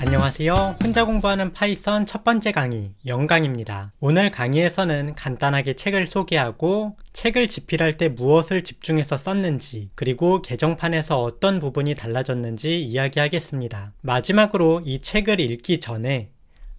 안녕하세요. 혼자 공부하는 파이썬 첫 번째 강의, 영강입니다. 오늘 강의에서는 간단하게 책을 소개하고 책을 집필할 때 무엇을 집중해서 썼는지, 그리고 개정판에서 어떤 부분이 달라졌는지 이야기하겠습니다. 마지막으로 이 책을 읽기 전에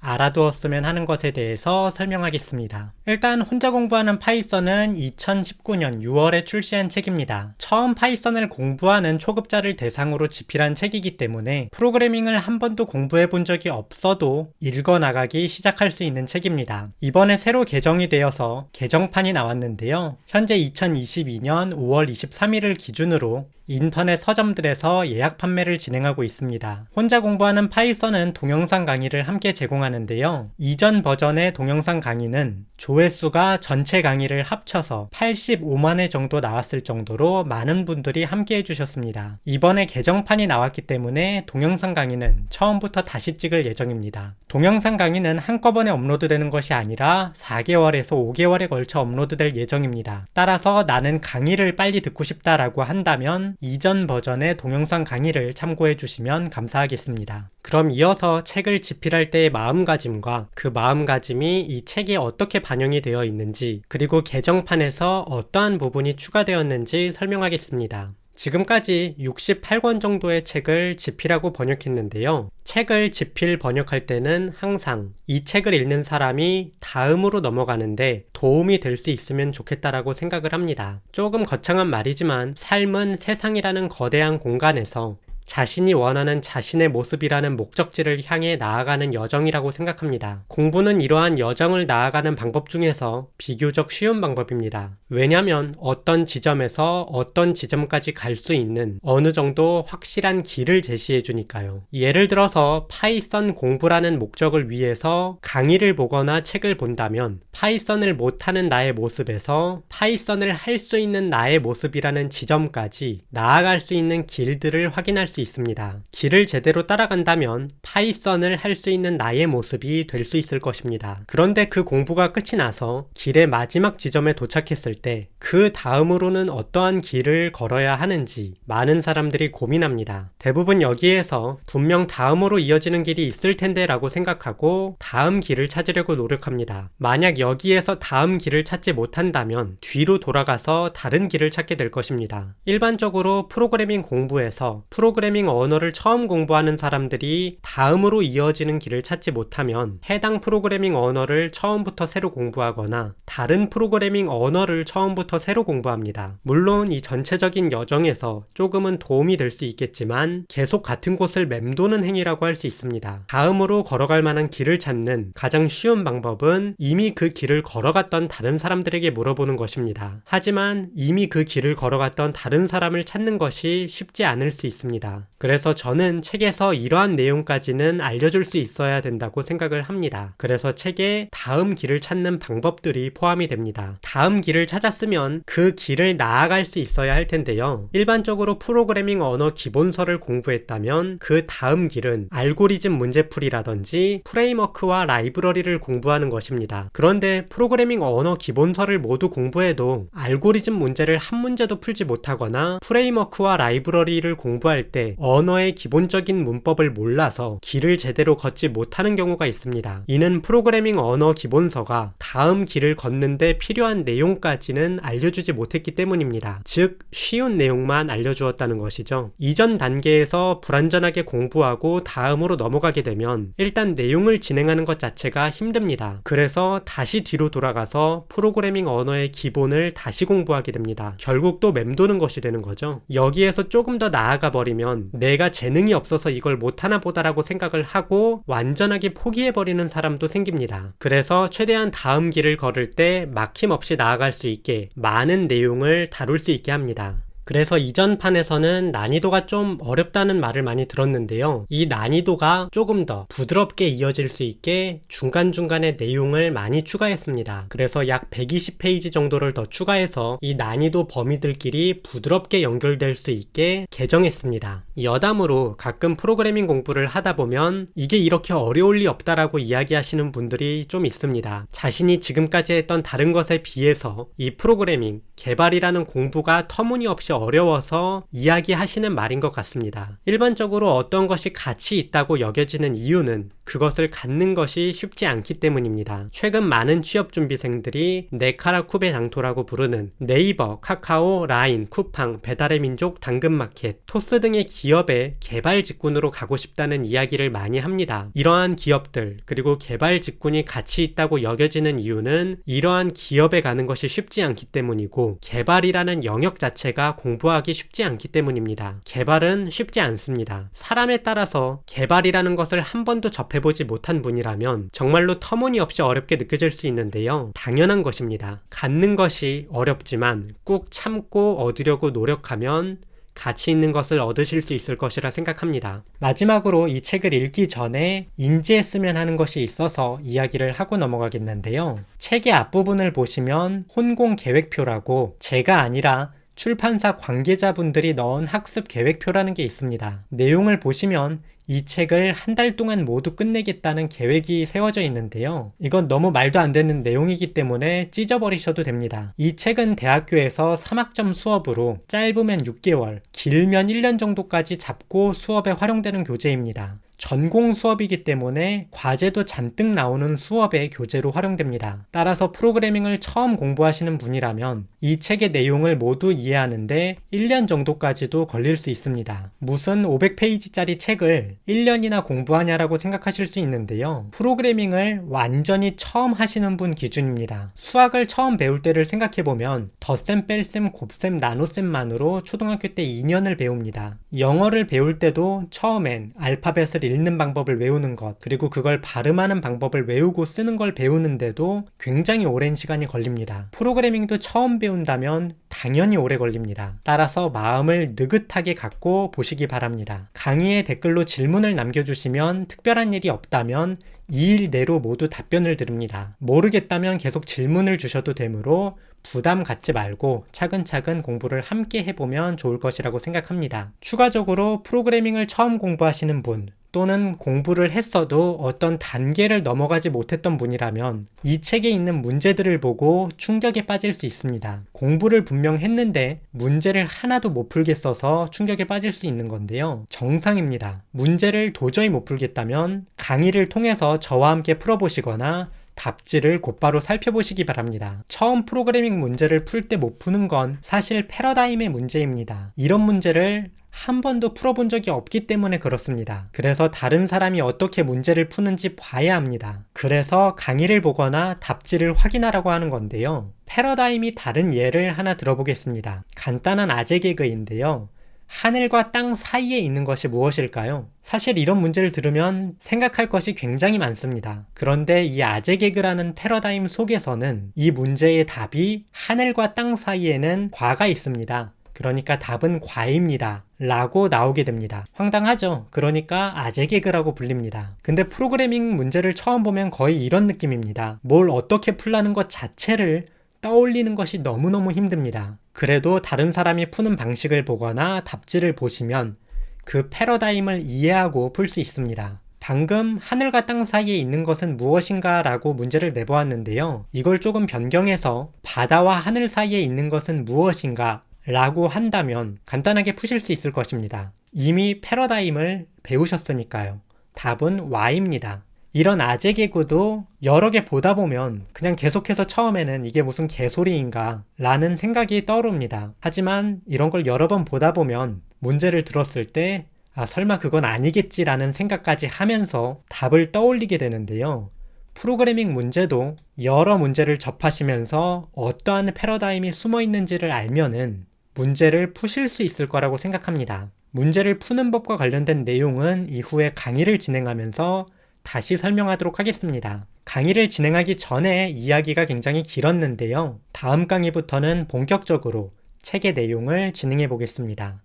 알아두었으면 하는 것에 대해서 설명하겠습니다. 일단 혼자 공부하는 파이썬은 2019년 6월에 출시한 책입니다. 처음 파이썬을 공부하는 초급자를 대상으로 집필한 책이기 때문에 프로그래밍을 한 번도 공부해 본 적이 없어도 읽어나가기 시작할 수 있는 책입니다. 이번에 새로 개정이 되어서 개정판이 나왔는데요. 현재 2022년 5월 23일을 기준으로 인터넷 서점들에서 예약 판매를 진행하고 있습니다. 혼자 공부하는 파이썬은 동영상 강의를 함께 제공하는데요. 이전 버전의 동영상 강의는 조회수가 전체 강의를 합쳐서 85만 회 정도 나왔을 정도로 많은 분들이 함께 해주셨습니다. 이번에 개정판이 나왔기 때문에 동영상 강의는 처음부터 다시 찍을 예정입니다. 동영상 강의는 한꺼번에 업로드되는 것이 아니라 4개월에서 5개월에 걸쳐 업로드될 예정입니다. 따라서 나는 강의를 빨리 듣고 싶다라고 한다면 이전 버전의 동영상 강의를 참고해 주시면 감사하겠습니다. 그럼 이어서 책을 집필할 때의 마음가짐과 그 마음가짐이 이 책에 어떻게 반영이 되어 있는지, 그리고 개정판에서 어떠한 부분이 추가되었는지 설명하겠습니다. 지금까지 68권 정도의 책을 집필하고 번역했는데요. 책을 집필 번역할 때는 항상 이 책을 읽는 사람이 다음으로 넘어가는데 도움이 될 수 있으면 좋겠다라고 생각을 합니다. 조금 거창한 말이지만 삶은 세상이라는 거대한 공간에서 자신이 원하는 자신의 모습이라는 목적지를 향해 나아가는 여정이라고 생각합니다. 공부는 이러한 여정을 나아가는 방법 중에서 비교적 쉬운 방법입니다. 왜냐하면 어떤 지점에서 어떤 지점까지 갈 수 있는 어느 정도 확실한 길을 제시해 주니까요. 예를 들어서 파이썬 공부라는 목적을 위해서 강의를 보거나 책을 본다면 파이썬을 못하는 나의 모습에서 파이썬을 할 수 있는 나의 모습이라는 지점까지 나아갈 수 있는 길들을 확인할 수 있습니다. 길을 제대로 따라간다면 파이썬을 할 수 있는 나의 모습이 될 수 있을 것입니다. 그런데 그 공부가 끝이 나서 길의 마지막 지점에 도착했을 때 그 다음으로는 어떠한 길을 걸어야 하는지 많은 사람들이 고민합니다. 대부분 여기에서 분명 다음으로 이어지는 길이 있을 텐데 라고 생각하고 다음 길을 찾으려고 노력합니다. 만약 여기에서 다음 길을 찾지 못한다면 뒤로 돌아가서 다른 길을 찾게 될 것입니다. 일반적으로 프로그래밍 공부에서 프로그래밍 언어를 처음 공부하는 사람들이 다음으로 이어지는 길을 찾지 못하면 해당 프로그래밍 언어를 처음부터 새로 공부하거나 다른 프로그래밍 언어를 처음부터 새로 공부합니다. 물론 이 전체적인 여정에서 조금은 도움이 될 수 있겠지만 계속 같은 곳을 맴도는 행위라고 할 수 있습니다. 다음으로 걸어갈 만한 길을 찾는 가장 쉬운 방법은 이미 그 길을 걸어갔던 다른 사람들에게 물어보는 것입니다. 하지만 이미 그 길을 걸어갔던 다른 사람을 찾는 것이 쉽지 않을 수 있습니다. 그래서 저는 책에서 이러한 내용까지는 알려줄 수 있어야 된다고 생각을 합니다. 그래서 책에 다음 길을 찾는 방법들이 포함이 됩니다. 다음 길을 찾았으면 그 길을 나아갈 수 있어야 할 텐데요. 일반적으로 프로그래밍 언어 기본서를 공부했다면 그 다음 길은 알고리즘 문제풀이라든지 프레임워크와 라이브러리를 공부하는 것입니다. 그런데 프로그래밍 언어 기본서를 모두 공부해도 알고리즘 문제를 한 문제도 풀지 못하거나 프레임워크와 라이브러리를 공부할 때 언어의 기본적인 문법을 몰라서 길을 제대로 걷지 못하는 경우가 있습니다. 이는 프로그래밍 언어 기본서가 다음 길을 걷는데 필요한 내용까지는 알려주지 못했기 때문입니다. 즉, 쉬운 내용만 알려주었다는 것이죠. 이전 단계에서 불완전하게 공부하고 다음으로 넘어가게 되면 일단 내용을 진행하는 것 자체가 힘듭니다. 그래서 다시 뒤로 돌아가서 프로그래밍 언어의 기본을 다시 공부하게 됩니다. 결국 또 맴도는 것이 되는 거죠. 여기에서 조금 더 나아가 버리면 내가 재능이 없어서 이걸 못하나 보다라고 생각을 하고 완전하게 포기해버리는 사람도 생깁니다. 그래서 최대한 다음 길을 걸을 때 막힘없이 나아갈 수 있게 많은 내용을 다룰 수 있게 합니다. 그래서 이전 판에서는 난이도가 좀 어렵다는 말을 많이 들었는데요. 이 난이도가 조금 더 부드럽게 이어질 수 있게 중간중간에 내용을 많이 추가했습니다. 그래서 약 120페이지 정도를 더 추가해서 이 난이도 범위들끼리 부드럽게 연결될 수 있게 개정했습니다. 여담으로 가끔 프로그래밍 공부를 하다 보면 이게 이렇게 어려울 리 없다라고 이야기하시는 분들이 좀 있습니다. 자신이 지금까지 했던 다른 것에 비해서 이 프로그래밍, 개발이라는 공부가 터무니없이 어려워서 이야기하시는 말인 것 같습니다. 일반적으로 어떤 것이 가치 있다고 여겨지는 이유는 그것을 갖는 것이 쉽지 않기 때문입니다. 최근 많은 취업준비생들이 네카라쿠베 당토라고 부르는 네이버, 카카오, 라인, 쿠팡, 배달의 민족, 당근마켓, 토스 등의 기업의 개발 직군으로 가고 싶다는 이야기를 많이 합니다. 이러한 기업들 그리고 개발 직군이 가치 있다고 여겨지는 이유는 이러한 기업에 가는 것이 쉽지 않기 때문이고 개발이라는 영역 자체가 공부하기 쉽지 않기 때문입니다. 개발은 쉽지 않습니다. 사람에 따라서 개발이라는 것을 한 번도 접해보지 못한 분이라면 정말로 터무니없이 어렵게 느껴질 수 있는데요. 당연한 것입니다. 갖는 것이 어렵지만 꾹 참고 얻으려고 노력하면 가치 있는 것을 얻으실 수 있을 것이라 생각합니다. 마지막으로 이 책을 읽기 전에 인지했으면 하는 것이 있어서 이야기를 하고 넘어가겠는데요. 책의 앞부분을 보시면 혼공 계획표라고 제가 아니라 출판사 관계자분들이 넣은 학습 계획표라는 게 있습니다. 내용을 보시면 이 책을 한 달 동안 모두 끝내겠다는 계획이 세워져 있는데요. 이건 너무 말도 안 되는 내용이기 때문에 찢어버리셔도 됩니다. 이 책은 대학교에서 3학점 수업으로 짧으면 6개월, 길면 1년 정도까지 잡고 수업에 활용되는 교재입니다. 전공 수업이기 때문에 과제도 잔뜩 나오는 수업의 교재로 활용됩니다. 따라서 프로그래밍을 처음 공부하시는 분이라면 이 책의 내용을 모두 이해하는데 1년 정도까지도 걸릴 수 있습니다. 무슨 500페이지짜리 책을 1년이나 공부하냐라고 생각하실 수 있는데요. 프로그래밍을 완전히 처음 하시는 분 기준입니다. 수학을 처음 배울 때를 생각해보면 덧셈, 뺄셈, 곱셈, 나눗셈만으로 초등학교 때 2년을 배웁니다. 영어를 배울 때도 처음엔 알파벳을 읽는 방법을 외우는 것, 그리고 그걸 발음하는 방법을 외우고 쓰는 걸 배우는데도 굉장히 오랜 시간이 걸립니다. 프로그래밍도 처음 배운다면 당연히 오래 걸립니다. 따라서 마음을 느긋하게 갖고 보시기 바랍니다. 강의에 댓글로 질문을 남겨주시면 특별한 일이 없다면 2일 내로 모두 답변을 드립니다. 모르겠다면 계속 질문을 주셔도 되므로 부담 갖지 말고 차근차근 공부를 함께 해보면 좋을 것이라고 생각합니다. 추가적으로 프로그래밍을 처음 공부하시는 분, 또는 공부를 했어도 어떤 단계를 넘어가지 못했던 분이라면 이 책에 있는 문제들을 보고 충격에 빠질 수 있습니다. 공부를 분명 했는데 문제를 하나도 못 풀겠어서 충격에 빠질 수 있는 건데요. 정상입니다. 문제를 도저히 못 풀겠다면 강의를 통해서 저와 함께 풀어보시거나 답지를 곧바로 살펴보시기 바랍니다. 처음 프로그래밍 문제를 풀 때 못 푸는 건 사실 패러다임의 문제입니다. 이런 문제를 한 번도 풀어본 적이 없기 때문에 그렇습니다. 그래서 다른 사람이 어떻게 문제를 푸는지 봐야 합니다. 그래서 강의를 보거나 답지를 확인하라고 하는 건데요. 패러다임이 다른 예를 하나 들어보겠습니다. 간단한 아재 개그인데요. 하늘과 땅 사이에 있는 것이 무엇일까요? 사실 이런 문제를 들으면 생각할 것이 굉장히 많습니다. 그런데 이 아재 개그라는 패러다임 속에서는 이 문제의 답이 하늘과 땅 사이에는 과가 있습니다. 그러니까 답은 과입니다. 라고 나오게 됩니다. 황당하죠? 그러니까 아재 개그라고 불립니다. 근데 프로그래밍 문제를 처음 보면 거의 이런 느낌입니다. 뭘 어떻게 풀라는 것 자체를 떠올리는 것이 너무너무 힘듭니다. 그래도 다른 사람이 푸는 방식을 보거나 답지를 보시면 그 패러다임을 이해하고 풀 수 있습니다. 방금 하늘과 땅 사이에 있는 것은 무엇인가 라고 문제를 내보았는데요. 이걸 조금 변경해서 바다와 하늘 사이에 있는 것은 무엇인가 라고 한다면 간단하게 푸실 수 있을 것입니다. 이미 패러다임을 배우셨으니까요. 답은 Y입니다. 이런 아재 개그도 여러 개 보다 보면 그냥 계속해서 처음에는 이게 무슨 개소리인가 라는 생각이 떠오릅니다. 하지만 이런 걸 여러 번 보다 보면 문제를 들었을 때 설마 그건 아니겠지 라는 생각까지 하면서 답을 떠올리게 되는데요. 프로그래밍 문제도 여러 문제를 접하시면서 어떠한 패러다임이 숨어 있는지를 알면은 문제를 푸실 수 있을 거라고 생각합니다. 문제를 푸는 법과 관련된 내용은 이후에 강의를 진행하면서 다시 설명하도록 하겠습니다. 강의를 진행하기 전에 이야기가 굉장히 길었는데요. 다음 강의부터는 본격적으로 책의 내용을 진행해 보겠습니다.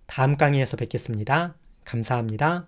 다음 강의에서 뵙겠습니다. 감사합니다.